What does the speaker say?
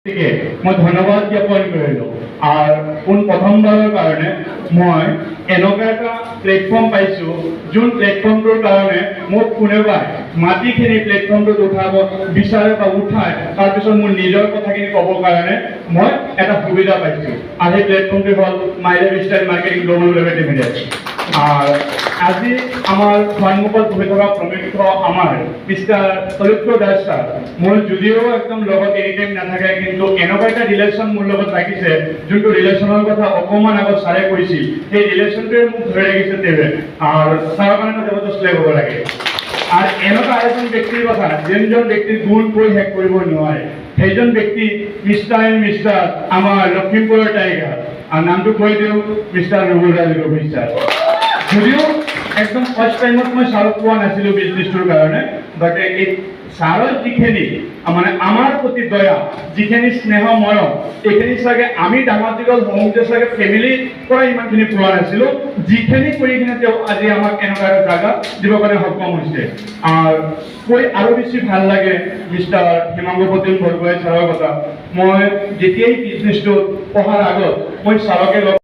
মই ধন্যবাদ জ্ঞাপন কৰিলোঁ আৰু প্ৰথমবাৰৰ কাৰণে মই এনেকুৱা এটা প্লেটফৰ্ম পাইছোঁ যোন প্লেটফৰ্মটোৰ কাৰণে মোক কোনোবাই মাটিখিনি প্লেটফৰ্মটোত উঠাব বিচাৰে বা উঠায় তাৰপিছত মোৰ নিজৰ কথাখিনি ক'বৰ কাৰণে মই এটা সুবিধা পাইছোঁ আৰু সেই প্লেটফৰ্মটো হ'ল my life style marketing global limited আৰু আজি আমাৰ সন্মুখত বহি থকা প্ৰমুখ্য আমাৰ মিষ্টাৰ তৰুক্ষ দাস ছাৰ মোৰ যদিও একদম লগত এনি টাইম নাথাকে কিন্তু এনেকুৱা এটা ৰিলেশ্যন মোৰ লগত ৰাখিছে যোনটো ৰিলেশ্যনৰ কথা অকণমান আগত ছাৰে কৈছিল সেই ৰিলেশ্যনটোৱে মোক ধৰি ৰাখিছে তেৱে আৰু ছাৰৰ কাৰণে জবৰদস্ত হ'ব লাগে আৰু এনেকুৱা এজন ব্যক্তিৰ কথা যোনজন ব্যক্তিৰ গুণ কৈ শেষ কৰিব নোৱাৰে সেইজন ব্যক্তি মিষ্টাৰ আমাৰ লখিমপুৰৰ টাইগাৰ আৰু নামটো কৈ দিওঁ মিষ্টাৰ ৰুবুল ৰাজ গগৈ ছাৰ যদিও একদম ফাৰ্ষ্ট টাইমত মই ছাৰক পোৱা নাছিলোঁ বিজনেছটোৰ কাৰণে বাট এই ছাৰৰ যিখিনি মানে আমাৰ প্ৰতি দয়া যিখিনি স্নেহ মৰম এইখিনি চাগে আমি ডাঙৰ দীঘল হওঁতে চাগে ফেমিলিৰ পৰা ইমানখিনি পোৱা নাছিলোঁ যিখিনি কৰি কিনে তেওঁ আজি আমাক এনেকুৱা এটা জাগা দিবৰ কাৰণে সক্ষম হৈছে আৰু কৈ আৰু বেছি ভাল লাগে মিষ্টাৰ হিমাংগ প্ৰতীম বৰগোহাঁই ছাৰৰ কথা মই যেতিয়াই বিজনেছটোত পঢ়াৰ আগত মই ছাৰকে